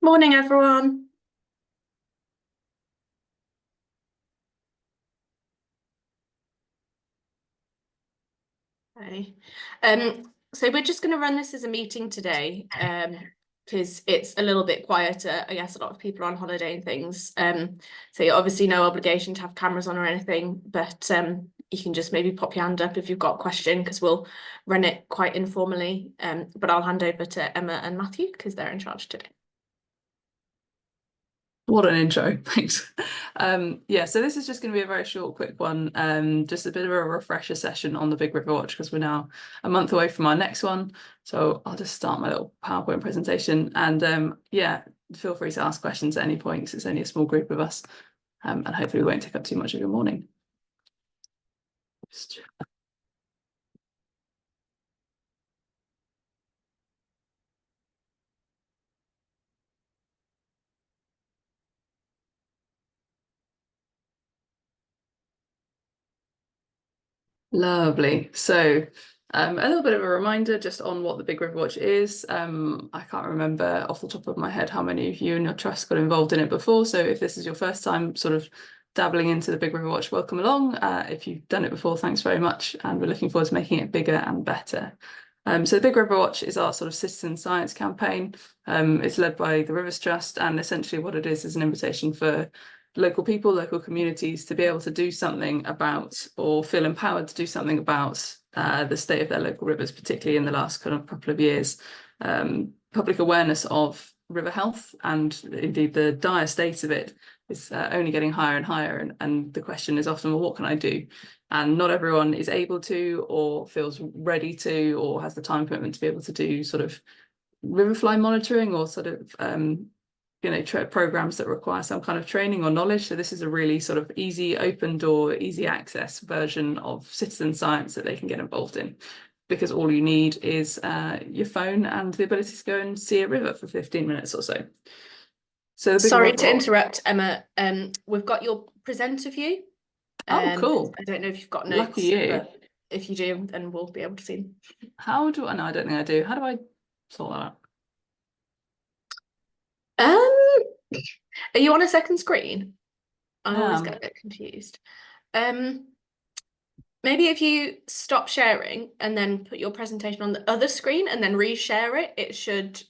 Morning, everyone. Hey. So we're just going to run this as a meeting today, because it's a little bit quieter. I guess a lot of people are on holiday and things. So you're obviously no obligation to have cameras on or anything, but you can just maybe pop your hand up if you've got a question, because we'll run it quite informally. But I'll hand over to Emma and Matthew because they're in charge today. What an intro, thanks. Yeah, so this is just going to be a very short, quick one, just a bit of a refresher session on the Big River Watch because we're now a month away from our next one. So I'll just start my little PowerPoint presentation and yeah, feel free to ask questions at any point because it's only a small group of us and hopefully we won't take up too much of your morning. Lovely. So a little bit of a reminder just on what the Big River Watch is. I can't remember off the top of my head how many of you in your trust got involved in it before. So if this is your first time sort of dabbling into the Big River Watch, welcome along. If you've done it before, thanks very much. And we're looking forward to making it bigger and better. So the Big River Watch is our sort of citizen science campaign. It's led by the Rivers Trust, and essentially what it is an invitation for local people, local communities to be able to do something about or feel empowered to do something about the state of their local rivers, particularly in the last kind of couple of years. Public awareness of river health and indeed the dire state of it is only getting higher and higher. And the question is often, well, what can I do? And not everyone is able to or feels ready to or has the time commitment to be able to do sort of riverfly monitoring or sort of programs that require some kind of training or knowledge. So this is a really sort of easy, open door, easy access version of citizen science that they can get involved in, because all you need is your phone and the ability to go and see a river for 15 minutes or so. So sorry to interrupt, Emma. We've got your presenter view. Oh, cool. I don't know if you've got notes. Lucky you. But if you do, then we'll be able to see them. How do I know? I don't think I do. How do I sort that out? Are you on a second screen? I always get a bit confused. Maybe if you stop sharing and then put your presentation on the other screen and then reshare it, it should,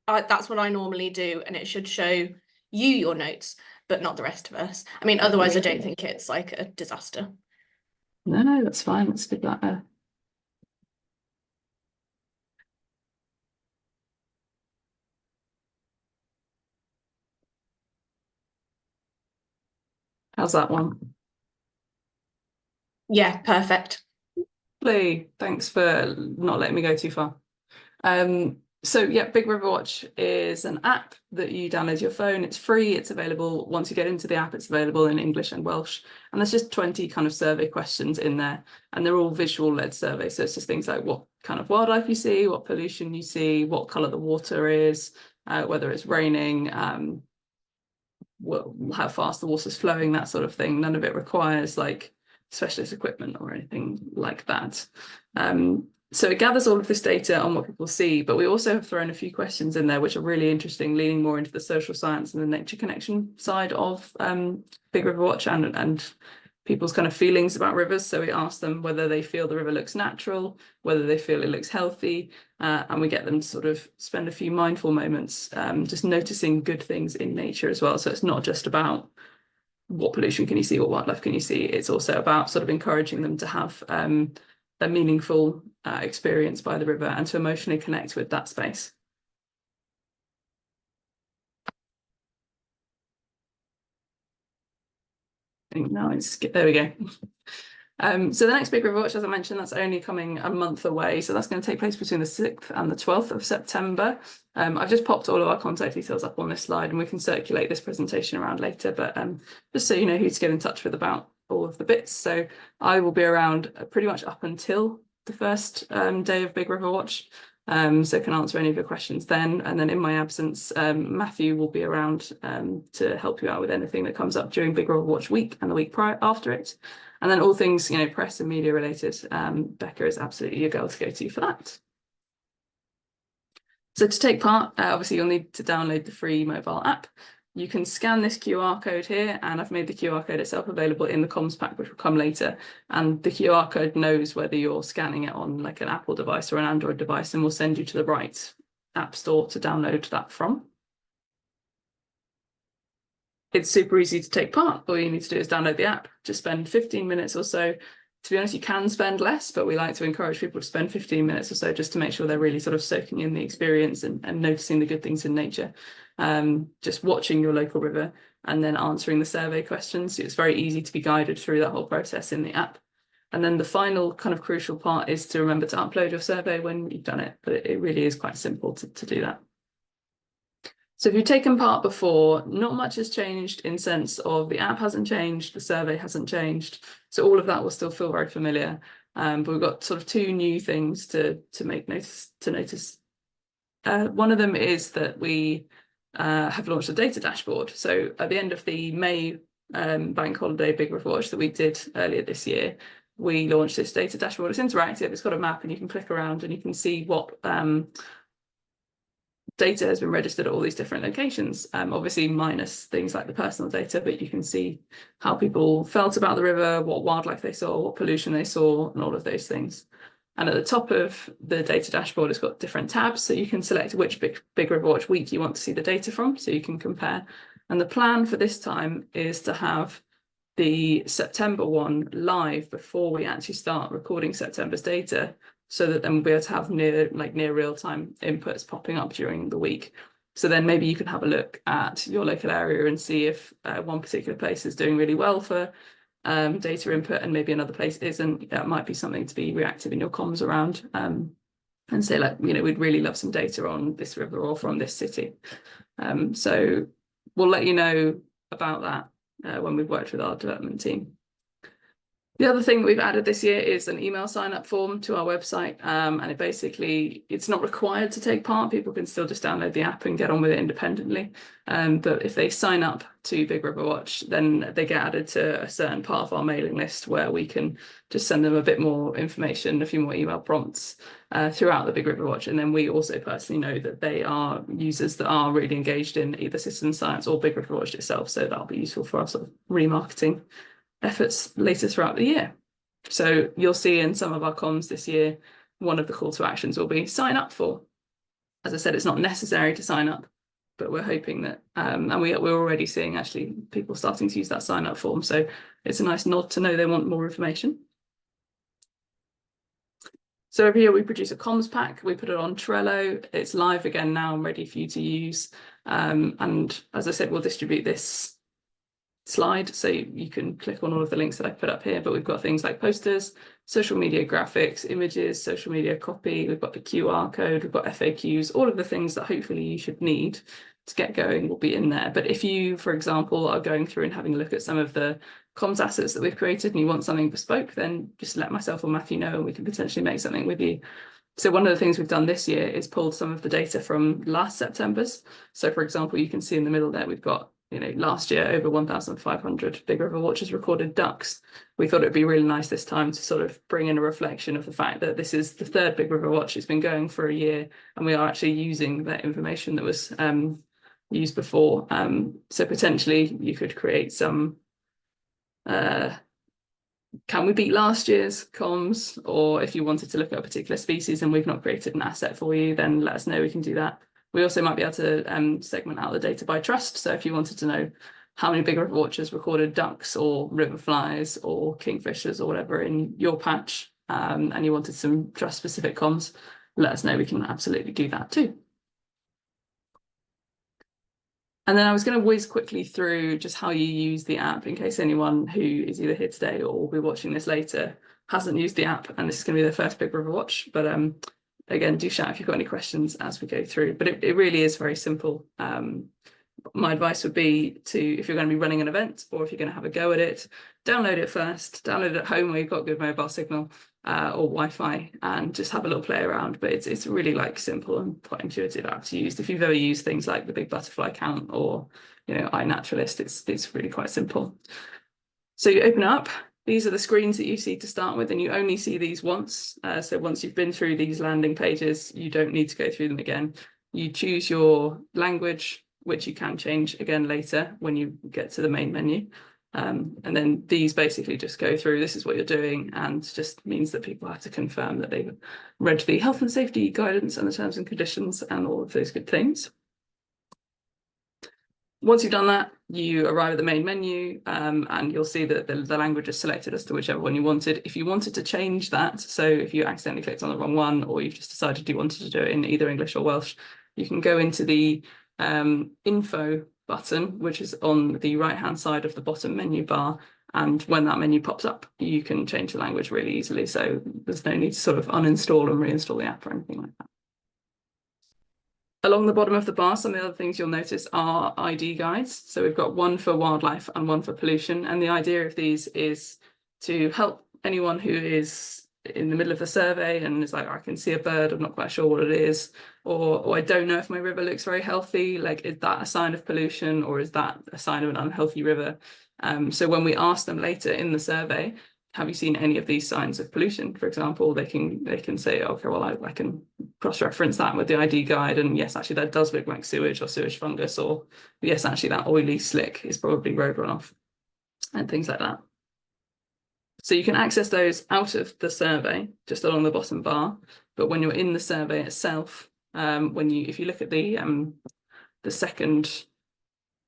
that's what I normally do, and it should show you your notes, but not the rest of us. I mean, otherwise I don't think it's like a disaster. No, that's fine. Let's do that there. How's that one? Yeah, perfect. Lovely. Thanks for not letting me go too far. So yeah, Big River Watch is an app that you download to your phone. It's free. It's available. Once you get into the app, it's available in English and Welsh. And there's just 20 kind of survey questions in there. And they're all visual-led surveys. So it's just things like what kind of wildlife you see, what pollution you see, what colour the water is, whether it's raining, how fast the water's flowing, that sort of thing. None of it requires like specialist equipment or anything like that. So it gathers all of this data on what people see, but we also have thrown a few questions in there which are really interesting, leaning more into the social science and the nature connection side of Big River Watch and people's kind of feelings about rivers. So we ask them whether they feel the river looks natural, whether they feel it looks healthy, and we get them to sort of spend a few mindful moments just noticing good things in nature as well. So it's not just about what pollution can you see, what wildlife can you see, it's also about sort of encouraging them to have a meaningful experience by the river and to emotionally connect with that space. Nice. There we go. So the next Big River Watch, as I mentioned, that's only coming a month away. So that's going to take place between the 6th and the 12th of September. I've just popped all of our contact details up on this slide and we can circulate this presentation around later, but just so you know who to get in touch with about all of the bits. So I will be around pretty much up until the first day of Big River Watch. So can answer any of your questions then. And then in my absence, Matthew will be around to help you out with anything that comes up during Big River Watch week and the week prior after it. And then all things, press and media related, Becca is absolutely your girl to go to for that. So to take part, obviously you'll need to download the free mobile app. You can scan this QR code here, and I've made the QR code itself available in the comms pack, which will come later. And the QR code knows whether you're scanning it on like an Apple device or an Android device, and will send you to the right app store to download that from. It's super easy to take part. All you need to do is download the app. Just spend 15 minutes or so. To be honest, you can spend less, but we like to encourage people to spend 15 minutes or so just to make sure they're really sort of soaking in the experience and noticing the good things in nature. Just watching your local river and then answering the survey questions. It's very easy to be guided through that whole process in the app. And then the final kind of crucial part is to remember to upload your survey when you've done it, but it really is quite simple to do that. So if you've taken part before, not much has changed in sense of the app hasn't changed, the survey hasn't changed. So all of that will still feel very familiar. But we've got sort of two new things to notice. One of them is that we have launched a data dashboard. So at the end of the May bank holiday Big River Watch that we did earlier this year, we launched this data dashboard. It's interactive, it's got a map, and you can click around and you can see what data has been registered at all these different locations, obviously minus things like the personal data, but you can see how people felt about the river, what wildlife they saw, what pollution they saw, and all of those things. And at the top of the data dashboard, it's got different tabs, so you can select which Big River Watch week you want to see the data from, so you can compare. And the plan for this time is to have the September one live before we actually start recording September's data, so that then we'll be able to have near real-time inputs popping up during the week. So then maybe you can have a look at your local area and see if one particular place is doing really well for data input and maybe another place isn't. That might be something to be reactive in your comms around, and say, like, you know, we'd really love some data on this river or from this city. So we'll let you know about that when we've worked with our development team. The other thing that we've added this year is an email sign-up form to our website, and it's not required to take part. People can still just download the app and get on with it independently. But if they sign up to Big River Watch, then they get added to a certain part of our mailing list where we can just send them a bit more information, a few more email prompts throughout the Big River Watch. And then we also personally know that they are users that are really engaged in either citizen science or Big River Watch itself. So that'll be useful for our sort of remarketing efforts later throughout the year. So you'll see in some of our comms this year, one of the call to actions will be sign up for. As I said, it's not necessary to sign up, but we're hoping that, and we're already seeing actually people starting to use that sign up form. So it's a nice nod to know they want more information. So every year we produce a comms pack, we put it on Trello. It's live again now and ready for you to use. And as I said, we'll distribute this slide, so you can click on all of the links that I put up here, but we've got things like posters, social media graphics, images, social media copy, we've got the QR code, we've got FAQs, all of the things that hopefully you should need to get going will be in there. But if you, for example, are going through and having a look at some of the comms assets that we've created and you want something bespoke, then just let myself or Matthew know and we can potentially make something with you. So one of the things we've done this year is pulled some of the data from last September's. So for example, you can see in the middle there, we've got, you know, last year over 1,500 Big River Watchers recorded ducks. We thought it'd be really nice this time to sort of bring in a reflection of the fact that this is the third Big River Watch. It's been going for a year and we are actually using that information that was used before. So potentially you could create some, can we beat last year's comms? Or if you wanted to look at a particular species and we've not created an asset for you, then let us know, we can do that. We also might be able to segment out the data by trust. So if you wanted to know how many Big River Watchers recorded ducks or river flies or kingfishers or whatever in your patch, and you wanted some trust specific comms, let us know, we can absolutely do that too. And then I was going to whiz quickly through just how you use the app in case anyone who is either here today or will be watching this later hasn't used the app and this is going to be their first Big River Watch. But again, do shout if you've got any questions as we go through, but it really is very simple. My advice would be to, if you're going to be running an event or if you're going to have a go at it, download it first, download it at home where you've got good mobile signal or Wi-Fi, and just have a little play around. But it's really like simple and quite intuitive app to use. If you've ever used things like the Big Butterfly Count or, you know, iNaturalist, it's really quite simple. So you open up. These are the screens that you see to start with, and you only see these once. So once you've been through these landing pages, you don't need to go through them again. you choose your language, which you can change again later when you get to the main menu. And then these basically just go through, this is what you're doing, and just means that people have to confirm that they've read the health and safety guidance and the terms and conditions and all of those good things. Once you've done that, you arrive at the main menu, and you'll see that the language is selected as to whichever one you wanted. If you wanted to change that, so if you accidentally clicked on the wrong one, or you've just decided you wanted to do it in either English or Welsh, you can go into the info button, which is on the right-hand side of the bottom menu bar. And when that menu pops up, you can change the language really easily. So there's no need to sort of uninstall and reinstall the app or anything like that. Along the bottom of the bar, some of the other things you'll notice are ID guides. So we've got one for wildlife and one for pollution. And the idea of these is to help anyone who is in the middle of the survey and is like, I can see a bird, I'm not quite sure what it is, or I don't know if my river looks very healthy. Like, is that a sign of pollution, or is that a sign of an unhealthy river? So when we ask them later in the survey, have you seen any of these signs of pollution, for example, they can say, okay, well, I can cross-reference that with the ID guide, and yes, actually that does look like sewage or sewage fungus, or yes, actually that oily slick is probably road runoff, and things like that. So you can access those out of the survey just along the bottom bar, but when you're in the survey itself, if you look at the second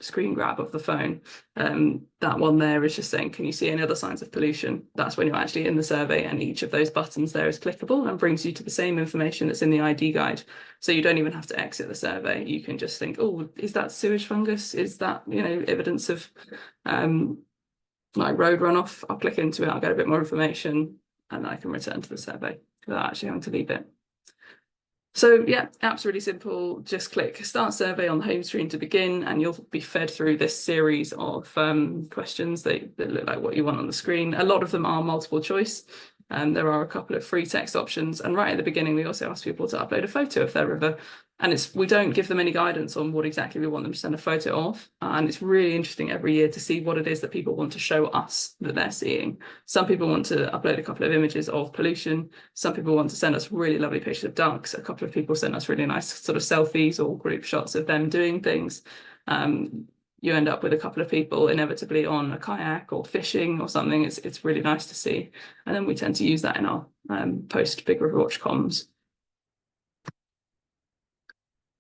screen grab of the phone, that one there is just saying, can you see any other signs of pollution? That's when you're actually in the survey, and each of those buttons there is clickable and brings you to the same information that's in the ID guide. So you don't even have to exit the survey. You can just think, oh, is that sewage fungus? Is that, evidence of like road runoff? I'll click into it, I'll get a bit more information, and then I can return to the survey without actually having to leave it. So yeah, app's really simple. Just click Start Survey on the home screen to begin, and you'll be fed through this series of questions that look like what you want on the screen. A lot of them are multiple choice. There are a couple of free text options, and right at the beginning we also ask people to upload a photo of their river, and we don't give them any guidance on what exactly we want them to send a photo of, and it's really interesting every year to see what it is that people want to show us that they're seeing. Some people want to upload a couple of images of pollution, some people want to send us really lovely pictures of ducks, a couple of people send us really nice sort of selfies or group shots of them doing things. You end up with a couple of people inevitably on a kayak or fishing or something. It's really nice to see. And then we tend to use that in our post Big River Watch comms.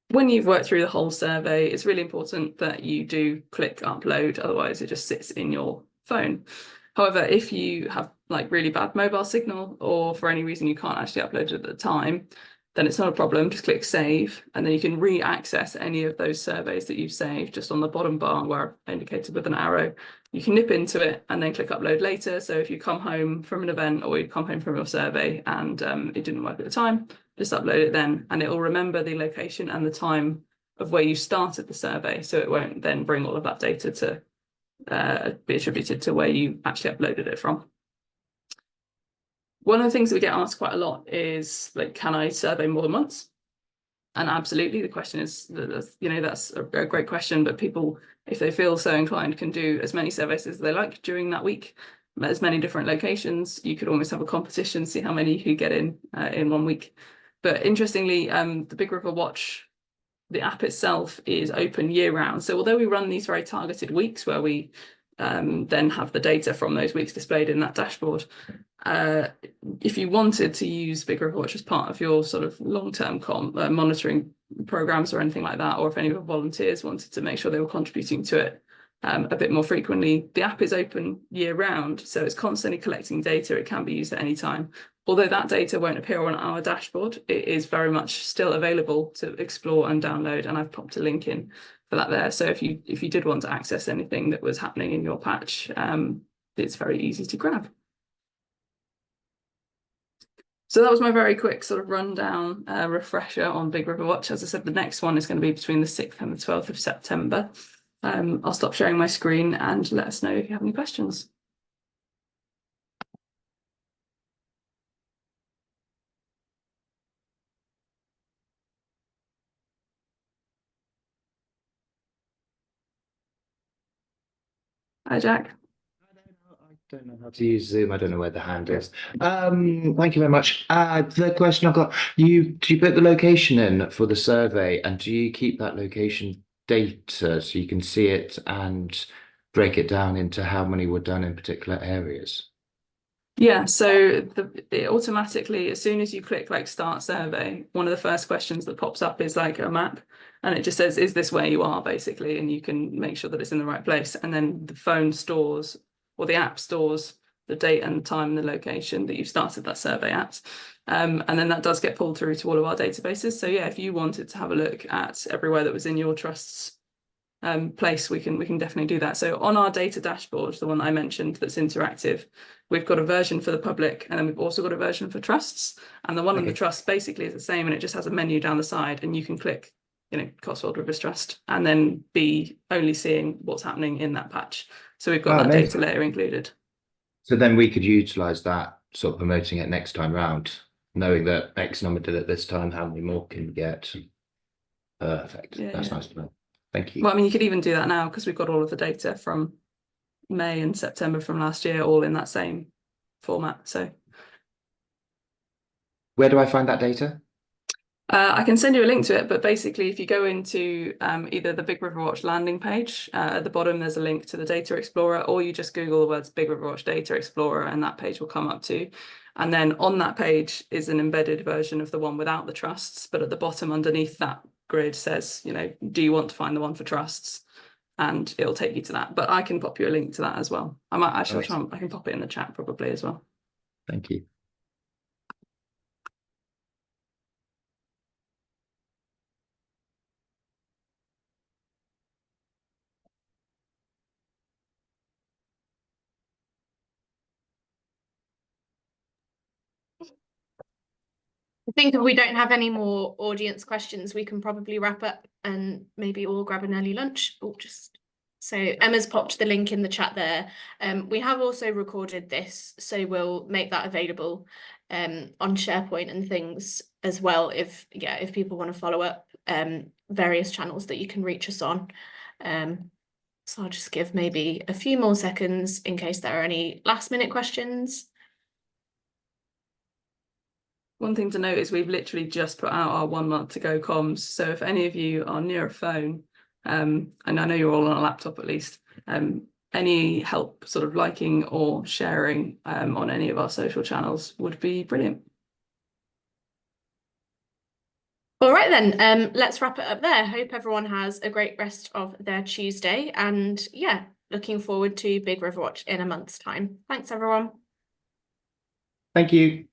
When you've worked through the whole survey, it's really important that you do click upload, otherwise it just sits in your phone. However, if you have like really bad mobile signal, or for any reason you can't actually upload it at the time, then it's not a problem. Just click save, and then you can re-access any of those surveys that you've saved just on the bottom bar where I've indicated with an arrow. You can nip into it and then click upload later. So if you come home from an event, or you come home from your survey and it didn't work at the time, just upload it then, and it will remember the location and the time of where you started the survey. So it won't then bring all of that data to be attributed to where you actually uploaded it from. One of the things that we get asked quite a lot is, like, can I survey more than once? And absolutely, the question is, that's a great question, but people, if they feel so inclined, can do as many surveys as they like during that week, as many different locations. You could almost have a competition, see how many you get in 1 week. But interestingly, the Big River Watch, the app itself, is open year round. So although we run these very targeted weeks where we then have the data from those weeks displayed in that dashboard, if you wanted to use Big River Watch as part of your sort of long-term monitoring programs or anything like that, or if any of your volunteers wanted to make sure they were contributing to it a bit more frequently, the app is open year round, so it's constantly collecting data. It can be used at any time. Although that data won't appear on our dashboard, it is very much still available to explore and download, and I've popped a link in for that there. So if you did want to access anything that was happening in your patch, it's very easy to grab. So that was my very quick sort of rundown, refresher on Big River Watch. As I said, the next one is going to be between the 6th and the 12th of September. I'll stop sharing my screen and let us know if you have any questions. Hi, Jack. don't know how to use Zoom. I don't know where the hand is. Thank you very much. The question I've got, do you put the location in for the survey, and do you keep that location data so you can see it and break it down into how many were done in particular areas? Yeah, so it automatically, as soon as you click like start survey, one of the first questions that pops up is like a map, and it just says, is this where you are, basically, and you can make sure that it's in the right place. And then the phone stores, or the app stores, the date and the time and the location that you've started that survey at. And then that does get pulled through to all of our databases. So yeah, if you wanted to have a look at everywhere that was in your trust's place, we can definitely do that. So on our data dashboard, the one that I mentioned that's interactive, we've got a version for the public, and then we've also got a version for trusts. And the one on the trust basically is the same, and it just has a menu down the side, and you can click, you know, Cotswold Rivers Trust, and then be only seeing what's happening in that patch. So we've got that data layer included. So then we could utilize that, sort of promoting it next time round, knowing that X number did it this time, how many more can we get? Perfect. Yeah, That's yeah. nice to know. Thank you. Well, I mean, you could even do that now because we've got all of the data from May and September from last year, all in that same format. So Where do I find that data? I can send you a link to it, but basically if you go into either the Big River Watch landing page, at the bottom there's a link to the Data Explorer, or you just Google the words Big River Watch Data Explorer and that page will come up too. And then on that page is an embedded version of the one without the trusts, but at the bottom underneath that grid says, you know, do you want to find the one for trusts? And it'll take you to that, but I can pop you a link to that as well. I might actually try, I can pop it in the chat probably as well. Thank you. I think if we don't have any more audience questions, we can probably wrap up and maybe all grab an early lunch. Or just so Emma's popped the link in the chat there. We have also recorded this, so we'll make that available on SharePoint and things as well. If people want to follow up, various channels that you can reach us on. So I'll just give maybe a few more seconds in case there are any last minute questions. One thing to note is we've literally just put out our 1 month to go comms. So if any of you are near a phone, and I know you're all on a laptop at least, any help sort of liking or sharing on any of our social channels would be brilliant. All right then, let's wrap it up there. Hope everyone has a great rest of their Tuesday, and yeah, looking forward to Big River Watch in a month's time. Thanks everyone. Thank you.